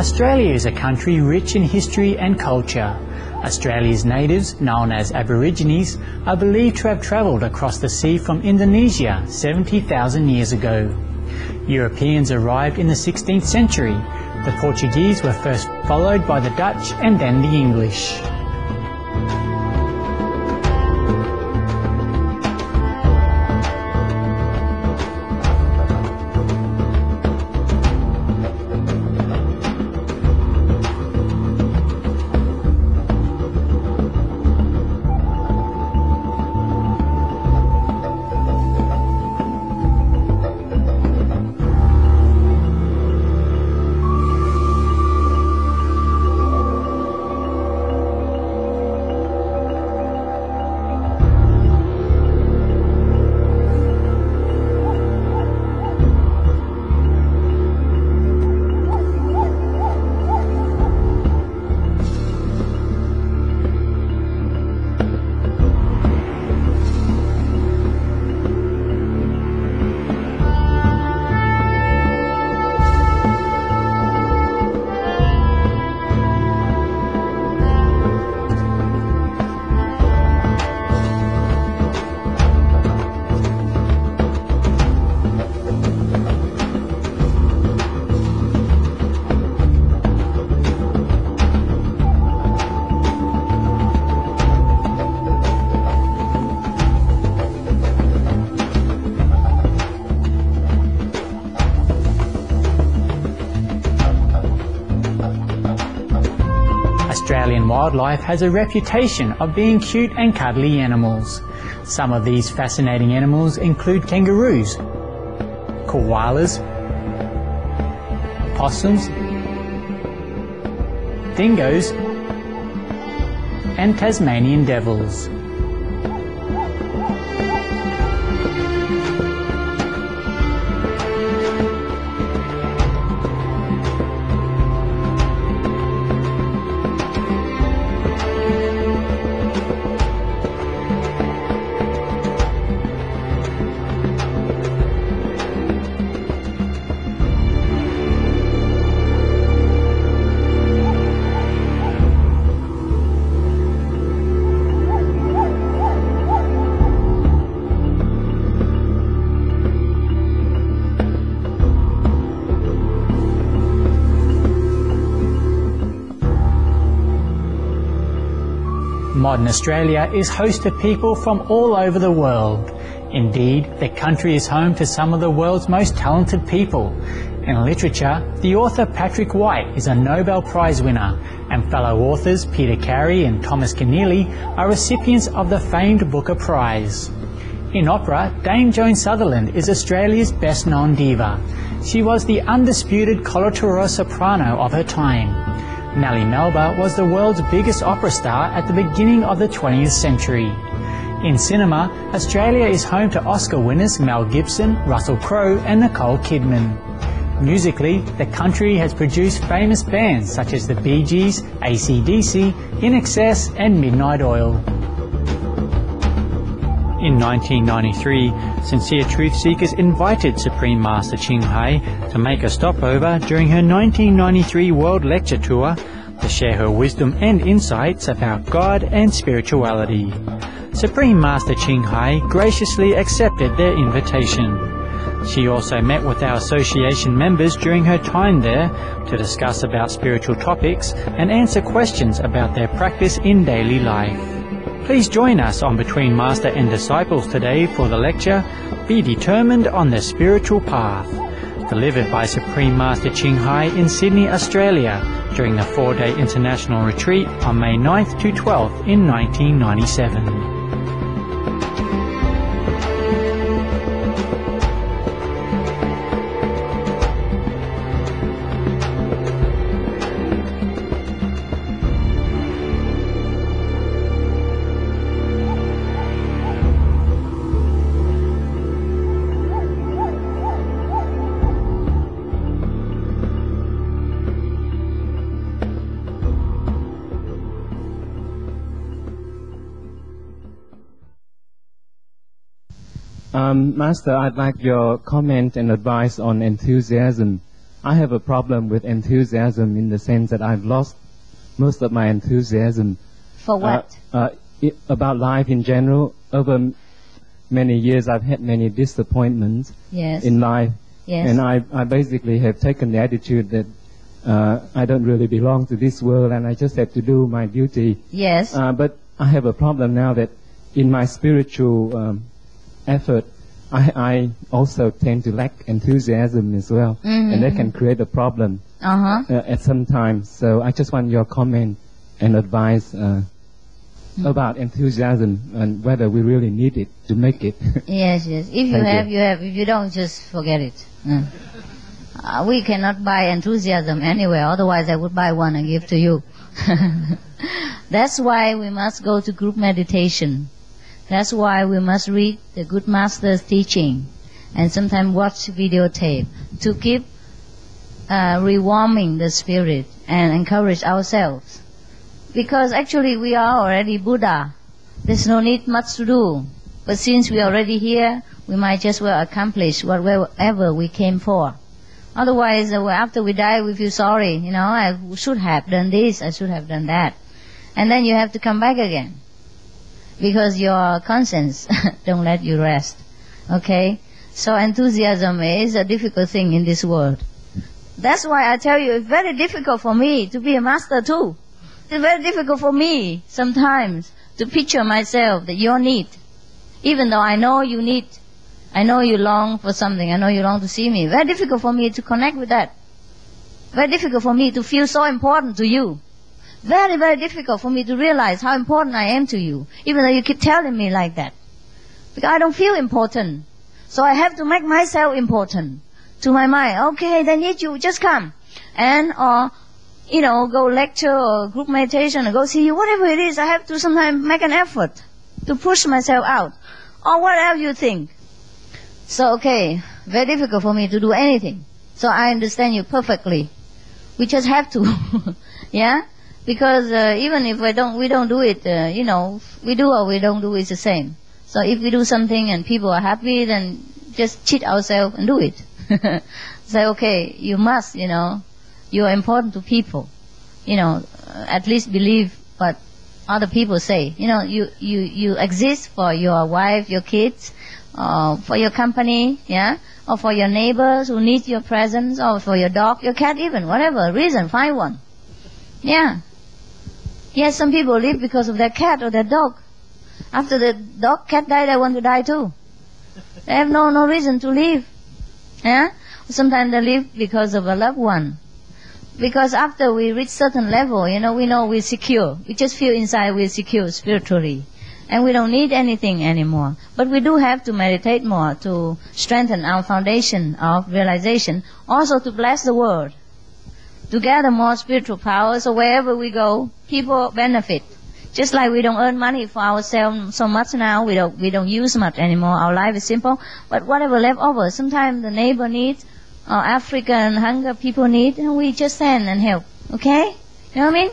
Australia is a country rich in history and culture. Australia's natives, known as Aborigines, are believed to have travelled across the sea from Indonesia 70,000 years ago. Europeans arrived in the 16th century. The Portuguese were first followed by the Dutch and then the English. Australian wildlife has a reputation of being cute and cuddly animals. Some of these fascinating animals include kangaroos, koalas, possums, dingoes, and Tasmanian devils. Modern Australia is host to people from all over the world. Indeed, the country is home to some of the world's most talented people. In literature, the author Patrick White is a Nobel Prize winner, and fellow authors Peter Carey and Thomas Keneally are recipients of the famed Booker Prize. In opera, Dame Joan Sutherland is Australia's best-known diva. She was the undisputed coloratura soprano of her time. Nellie Melba was the world's biggest opera star at the beginning of the 20th century. In cinema, Australia is home to Oscar winners Mel Gibson, Russell Crowe and Nicole Kidman. Musically, the country has produced famous bands such as the Bee Gees, AC/DC, INXS and Midnight Oil. In 1993, Sincere Truth Seekers invited Supreme Master Chinghai to make a stopover during her 1993 World Lecture Tour to share her wisdom and insights about God and spirituality. Supreme Master Chinghai graciously accepted their invitation. She also met with our association members during her time there to discuss about spiritual topics and answer questions about their practice in daily life. Please join us on Between Master and Disciples today for the lecture, Be Determined on the Spiritual Path, delivered by Supreme Master Chinghai in Sydney, Australia, during the 4-day international retreat on May 9th to 12th in 1997. Master, I'd like your comment and advice on enthusiasm. I have a problem with enthusiasm in the sense that I've lost most of my enthusiasm. For what? About life in general. Over many years I've had many disappointments in life. Yes. And I basically have taken the attitude that I don't really belong to this world and I just have to do my duty. Yes. But I have a problem now that in my spiritual effort, I also tend to lack enthusiasm as well. And that can create a problem at some time. So I just want your comment and advice about enthusiasm and whether we really need it to make it. Yes, yes. If you have, you have. If you don't, just forget it. We cannot buy enthusiasm anywhere. Otherwise, I would buy one and give to you. That's why we must go to group meditation. That's why we must read the good master's teaching and sometimes watch videotape to keep rewarming the spirit and encourage ourselves. Because actually we are already Buddha. There's no need much to do. But since we are already here, we might just well accomplish whatever we came for. Otherwise, after we die, we feel sorry. You know, I should have done this, I should have done that. And then you have to come back again. Because your conscience don't let you rest. Okay? So enthusiasm is a difficult thing in this world. That's why I tell you, it's very difficult for me to be a master too. It's very difficult for me sometimes to picture myself that your need. Even though I know you need, I know you long for something, I know you long to see me. Very difficult for me to connect with that. Very difficult for me to feel so important to you. Very, very difficult for me to realize how important I am to you, even though you keep telling me like that. Because I don't feel important. So I have to make myself important to my mind. Okay, they need you, just come. And, you know, go lecture or group meditation or go see you, whatever it is, I have to sometimes make an effort to push myself out. Or whatever you think. So, okay, very difficult for me to do anything. So I understand you perfectly. We just have to. Yeah? Because even if we don't do it, you know, we do or we don't do, it's the same. So if we do something and people are happy, then just cheat ourselves and do it. Say, okay, you must, you know, you are important to people. You know, at least believe what other people say. You know, you exist for your wife, your kids, for your company, yeah, or for your neighbors who need your presence, or for your dog, your cat even, whatever reason, find one. Yeah. Yes, some people live because of their cat or their dog. After the dog, cat died, they want to die too. They have no reason to live. Yeah? Sometimes they live because of a loved one. Because after we reach certain level, you know we're secure. We just feel inside we're secure spiritually. And we don't need anything anymore. But we do have to meditate more to strengthen our foundation of realization. Also to bless the world. To gather more spiritual power, so wherever we go, people benefit. Just like we don't earn money for ourselves so much now, we don't use much anymore. Our life is simple, but whatever left over, sometimes the neighbor needs, or African hunger people need, and we just send and help. Okay? You know what I mean?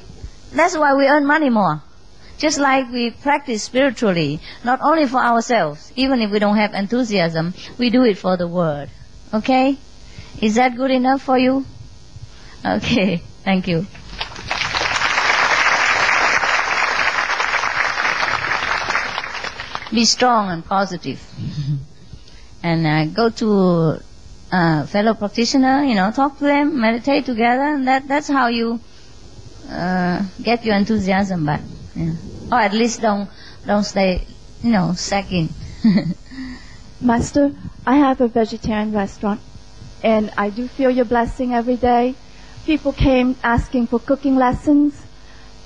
That's why we earn money more. Just like we practice spiritually, not only for ourselves, even if we don't have enthusiasm, we do it for the world. Okay? Is that good enough for you? Okay, thank you. Be strong and positive. And go to fellow practitioner, you know, talk to them, meditate together, and that's how you get your enthusiasm back. Yeah. Or at least don't stay, you know, sagging. Master, I have a vegetarian restaurant, and I do feel your blessing every day. People came asking for cooking lessons,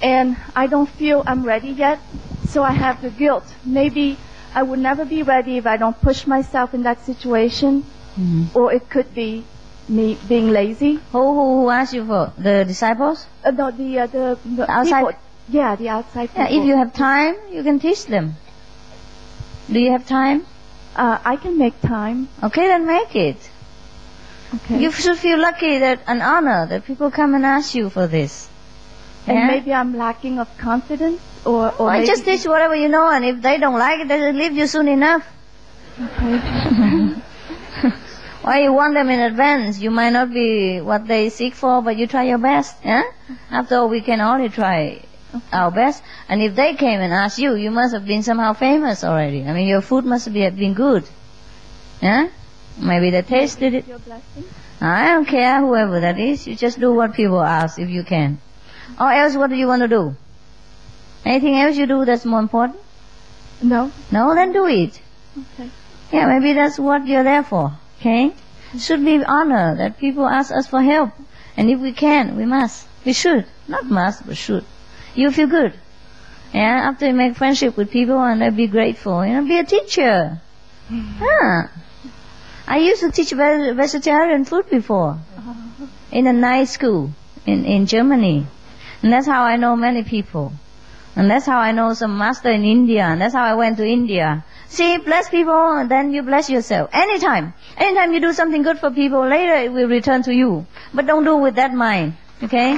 and I don't feel I'm ready yet, so I have the guilt. Maybe I would never be ready if I don't push myself in that situation, or it could be me being lazy. Who asked you for? The disciples? No, the outside? people. Yeah, the outside people. Yeah, if you have time, you can teach them. Do you have time? I can make time. Okay, then make it. Okay. You should feel lucky that an honor that people come and ask you for this. And yeah? maybe I'm lacking of confidence, or maybe just teach whatever you know, and if they don't like it, they'll leave you soon enough. Okay. Why you want them in advance? You might not be what they seek for, but you try your best. Yeah? After all, we can only try our best. And if they came and asked you, you must have been somehow famous already. I mean, your food must have been good. Yeah? Maybe they tasted it. Your blessing? I don't care whoever that is. You just do what people ask if you can. Or else, what do you want to do? Anything else you do that's more important? No. No, then do it. Okay. Yeah, maybe that's what you're there for. Okay? It should be honor that people ask us for help. And if we can, we must. We should. Not must, but should. You feel good. Yeah, after you make friendship with people and they'll be grateful. Be a teacher. Yeah. I used to teach vegetarian food before. In a nice school in Germany. And that's how I know many people. And that's how I know some master in India. And that's how I went to India. See, bless people and then you bless yourself. Anytime. Anytime you do something good for people, later it will return to you. But don't do it with that mind. Okay?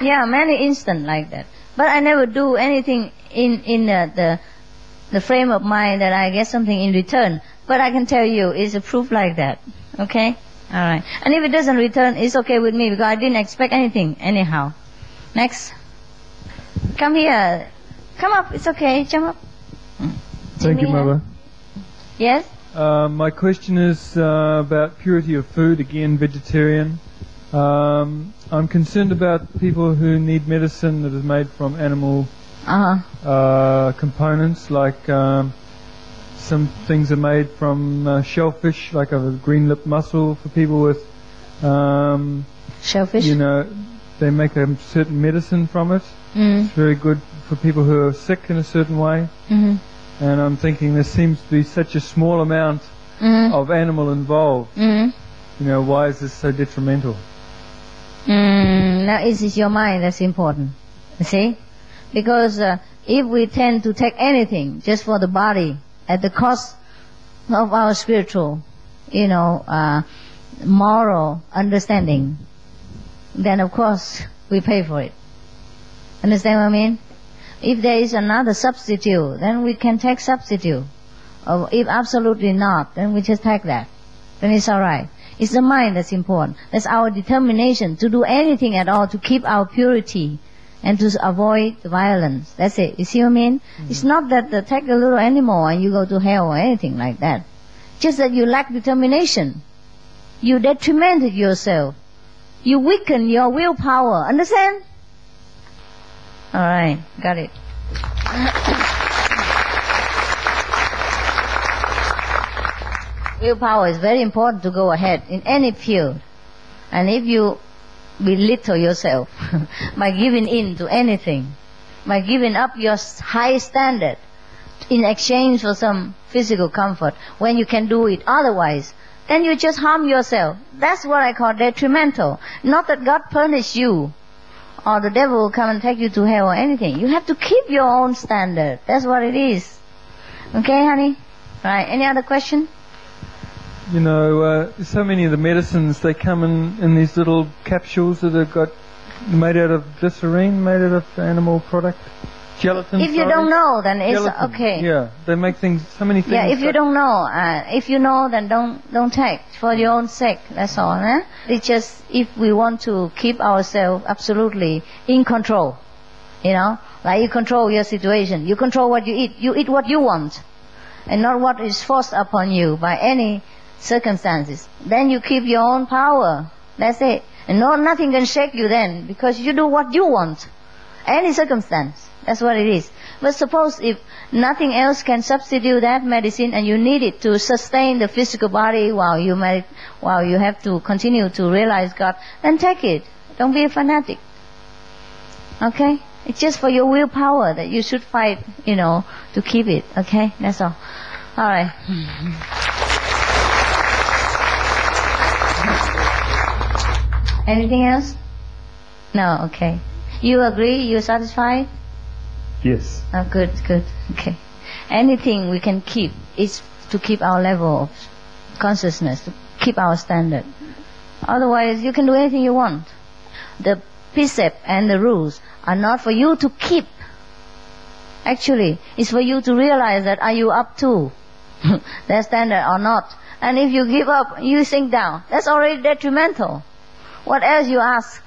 Yeah, many instances like that. But I never do anything in the frame of mind that I get something in return. But I can tell you, it's a proof like that. Okay? Alright. And if it doesn't return, it's okay with me because I didn't expect anything anyhow. Next. Come here. Come up. It's okay. Jump up. Thank you, Mother. Yes? My question is about purity of food, again, vegetarian. I'm concerned about people who need medicine that is made from animal components, like some things are made from shellfish, like a green-lipped mussel for people with... shellfish? They make a certain medicine from it. It's very good for people who are sick in a certain way. And I'm thinking there seems to be such a small amount of animal involved. Why is this so detrimental? Now it is your mind that's important. You see? Because if we tend to take anything just for the body at the cost of our spiritual, moral understanding, then of course we pay for it. Understand what I mean? If there is another substitute, then we can take substitute. Or if absolutely not, then we just take that. Then it's alright. It's the mind that's important. That's our determination to do anything at all to keep our purity and to avoid the violence. That's it. You see what I mean? It's not that take a little animal and you go to hell or anything like that. Just that you lack determination. You detrimented yourself. You weaken your willpower. Understand? Alright, got it. Willpower is very important to go ahead in any field. And if you belittle yourself by giving in to anything, by giving up your high standard in exchange for some physical comfort, when you can do it otherwise, then you just harm yourself. That's what I call detrimental. Not that God punish you or the devil will come and take you to hell or anything. You have to keep your own standard. That's what it is. Okay, honey? Right. Any other question? So many of the medicines, they come in these little capsules that are made out of glycerine, made out of animal product. Gelatin. If you don't know, then it's gelatin. Okay. Yeah, they make so many things. Yeah, if you don't know, if you know, then don't take for your own sake. That's all. Eh? It's just if we want to keep ourselves absolutely in control, like you control your situation, you control what you eat what you want, and not what is forced upon you by any circumstances. Then you keep your own power. That's it. And nothing can shake you then, because you do what you want, any circumstance. That's what it is. But suppose if nothing else can substitute that medicine and you need it to sustain the physical body while you have to continue to realize God, then take it. Don't be a fanatic. Okay? It's just for your willpower that you should fight, to keep it. Okay? That's all. Alright. Anything else? No, okay. You agree? You satisfied? Yes. Oh, good. Okay. Anything we can keep is to keep our level of consciousness, to keep our standard. Otherwise, you can do anything you want. The precept and the rules are not for you to keep. Actually, it's for you to realize that are you up to their standard or not. And if you give up, you sink down. That's already detrimental. What else you ask?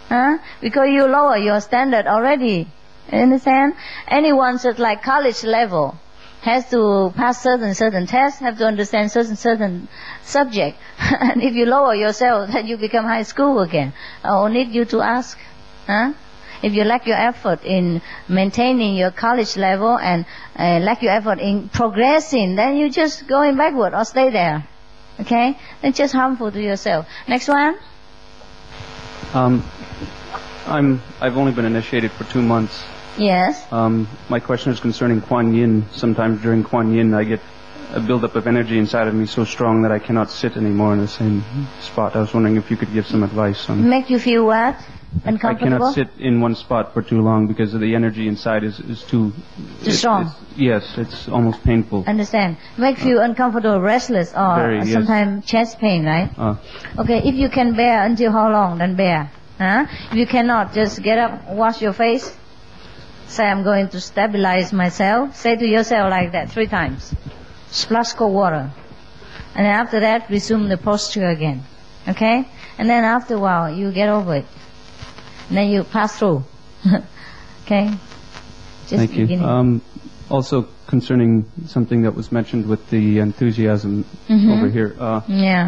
Huh? Because you lower your standard already. You understand? Anyone at like college level has to pass certain tests, have to understand certain subject. And if you lower yourself, then you become high school again. Or need you to ask. Huh? If you lack your effort in maintaining your college level and lack your effort in progressing, then you just going backward or stay there. Okay? Then just harmful to yourself. Next one. I've only been initiated for 2 months. Yes. My question is concerning Kuan Yin. Sometimes during Kuan Yin, I get a buildup of energy inside of me so strong that I cannot sit anymore in the same spot. I was wondering if you could give some advice on. Make you feel what? Uncomfortable? I cannot sit in one spot for too long because of the energy inside is too strong. Yes, it's almost painful. Understand? Make you uncomfortable, restless, or sometimes chest pain, right? Okay, if you can bear until how long, then bear. Huh? If you cannot, just get up, wash your face. Say, I'm going to stabilize myself. Say to yourself like that 3 times. Splash cold water. And then after that, resume the posture again. Okay? And then after a while, you get over it. And then you pass through. Okay? Just Thank you. Also concerning something that was mentioned with the enthusiasm over here.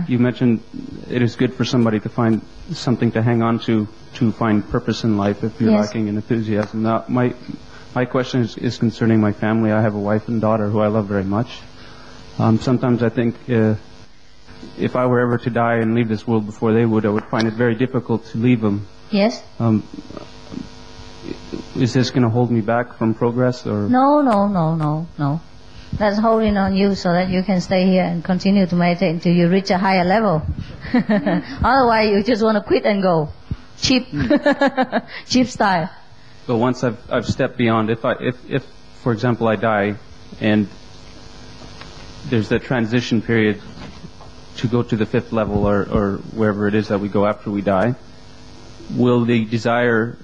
You mentioned it is good for somebody to find something to hang on to find purpose in life if you're lacking in enthusiasm. Now, my question is concerning my family. I have a wife and daughter who I love very much. Sometimes I think if I were ever to die and leave this world before they would, I would find it very difficult to leave them. Yes. Is this going to hold me back from progress, or? No. That's holding on you so that you can stay here and continue to meditate until you reach a higher level. Otherwise, you just want to quit and go. Cheap. Cheap style. But once I've stepped beyond, if for example I die and there's that transition period to go to the 5th level or wherever it is that we go after we die, will the desire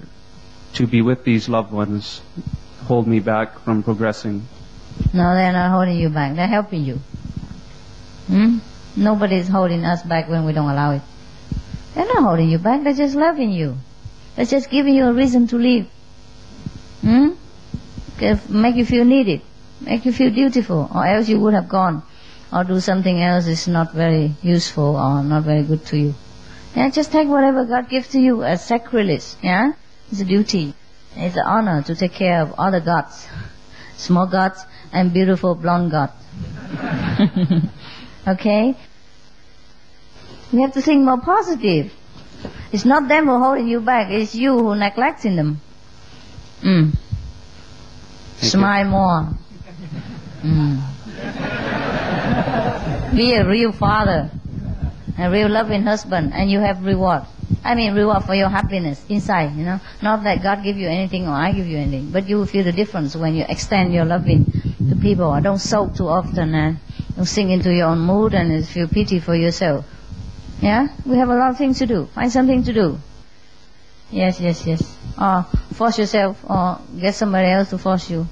to be with these loved ones hold me back from progressing? No, they're not holding you back. They're helping you. Nobody's holding us back when we don't allow it. They're not holding you back. They're just loving you. They're just giving you a reason to live. Make you feel needed. Make you feel beautiful. Or else you would have gone. Or do something else is not very useful or not very good to you. Yeah, just take whatever God gives to you as sacrilege. Yeah? It's a duty. It's an honor to take care of other gods. Small gods and beautiful blonde god. Okay? You have to think more positive. It's not them who are holding you back. It's you who are neglecting them. Smile more. Be a real father. A real loving husband. And you have reward. Reward for your happiness inside, Not that God give you anything or I give you anything. But you will feel the difference when you extend your loving to people. Don't sulk too often and don't sink into your own mood and feel pity for yourself. Yeah? We have a lot of things to do. Find something to do. Yes. Or force yourself or get somebody else to force you.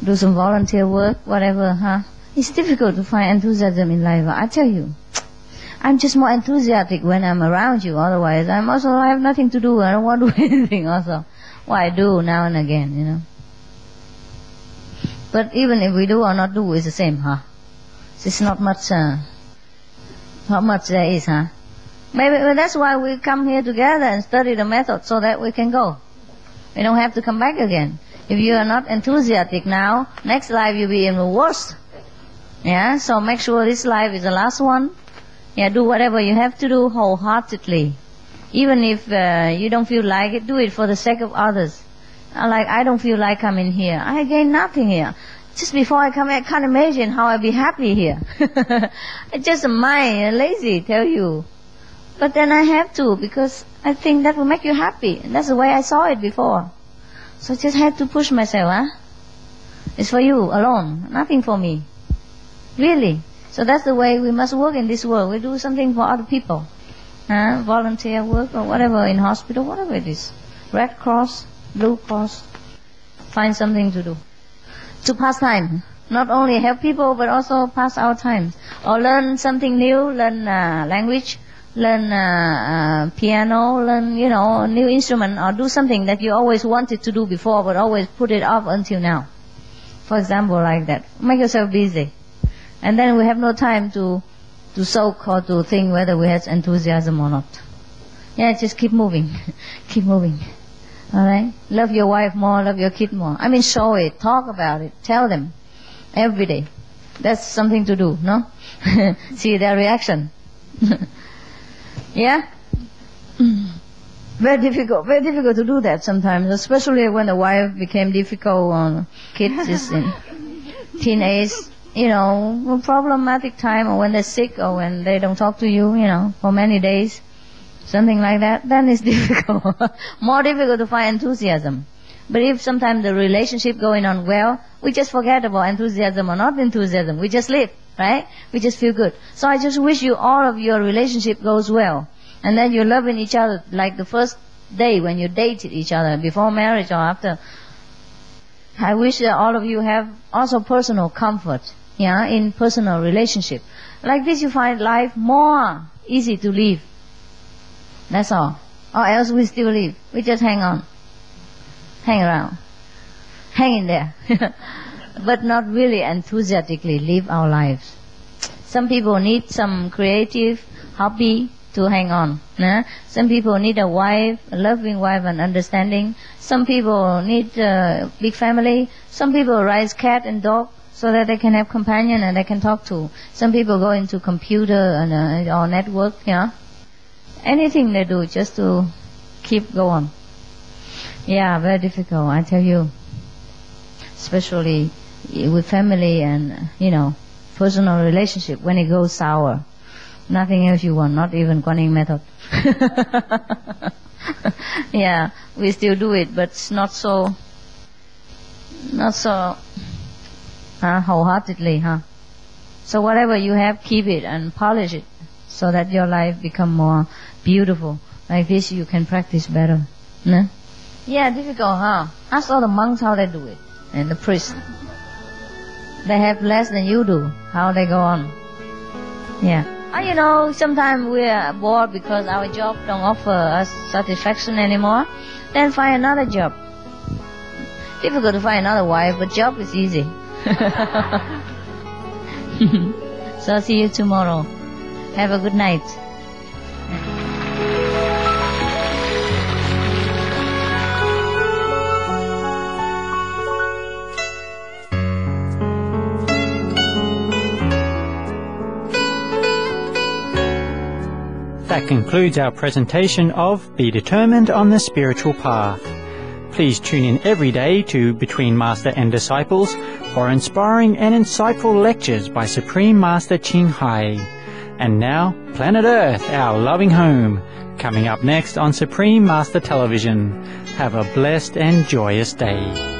Do some volunteer work, whatever, It's difficult to find enthusiasm in life. I tell you. I'm just more enthusiastic when I'm around you. Otherwise, I have nothing to do. I don't want to do anything also. Well, I do now and again, But even if we do or not do, it's the same, It's not much, how much there is, Maybe that's why we come here together and study the method so that we can go. We don't have to come back again. If you are not enthusiastic now, next life you'll be even worse. Yeah, so make sure this life is the last one. Yeah, do whatever you have to do wholeheartedly. Even if you don't feel like it, do it for the sake of others. I don't feel like coming here. I gain nothing here. Just before I come, I can't imagine how I'd be happy here. It's just a mind, lazy, tell you. But then I have to, because I think that will make you happy. And that's the way I saw it before. So I just had to push myself, It's for you alone, nothing for me. Really. So that's the way we must work in this world. We do something for other people. Volunteer work or whatever, in hospital, whatever it is. Red Cross, Blue Cross. Find something to do. To pass time. Not only help people, but also pass our time. Or learn something new, learn language, learn piano, learn, a new instrument, or do something that you always wanted to do before, but always put it off until now. For example, like that. Make yourself busy. And then we have no time to soak or to think whether we have enthusiasm or not. Yeah, just keep moving. Keep moving. Alright? Love your wife more, love your kid more. I mean, show it, talk about it, tell them. Every day. That's something to do, no? See their reaction. Yeah? Very difficult to do that sometimes, especially when the wife became difficult or kids is in teenage, problematic time, or when they're sick, or when they don't talk to you, for many days, something like that, then it's difficult. More difficult to find enthusiasm. But if sometimes the relationship going on well, we just forget about enthusiasm or not enthusiasm. We just live, right? We just feel good. So I just wish you all of your relationship goes well. And then you're loving each other like the first day when you dated each other, before marriage or after. I wish that all of you have also personal comfort, in personal relationship. Like this you find life more easy to live. That's all. Or else we still live. We just hang on. Hang around. Hang in there. But not really enthusiastically live our lives. Some people need some creative hobby to hang on. Some people need a wife, a loving wife and understanding. Some people need a big family. Some people raise cat and dog so that they can have companion and they can talk to. Some people go into computer and or network, Anything they do just to keep going. Yeah, very difficult, I tell you. Especially with family and, personal relationship, when it goes sour. Nothing else you want, not even Guanyin method. Yeah, we still do it, but it's not so wholeheartedly, So whatever you have, keep it and polish it so that your life become more beautiful. Like this you can practice better. Yeah, difficult, Ask all the monks how they do it, and the priests. They have less than you do, how they go on. Yeah. Sometimes we are bored because our job don't offer us satisfaction anymore. Then find another job. Difficult to find another wife, but job is easy. So I'll see you tomorrow. Have a good night. That concludes our presentation of Be Determined on the Spiritual Path. Please tune in every day to Between Master and Disciples for inspiring and insightful lectures by Supreme Master Chinghai. And now, Planet Earth, our loving home, coming up next on Supreme Master Television. Have a blessed and joyous day.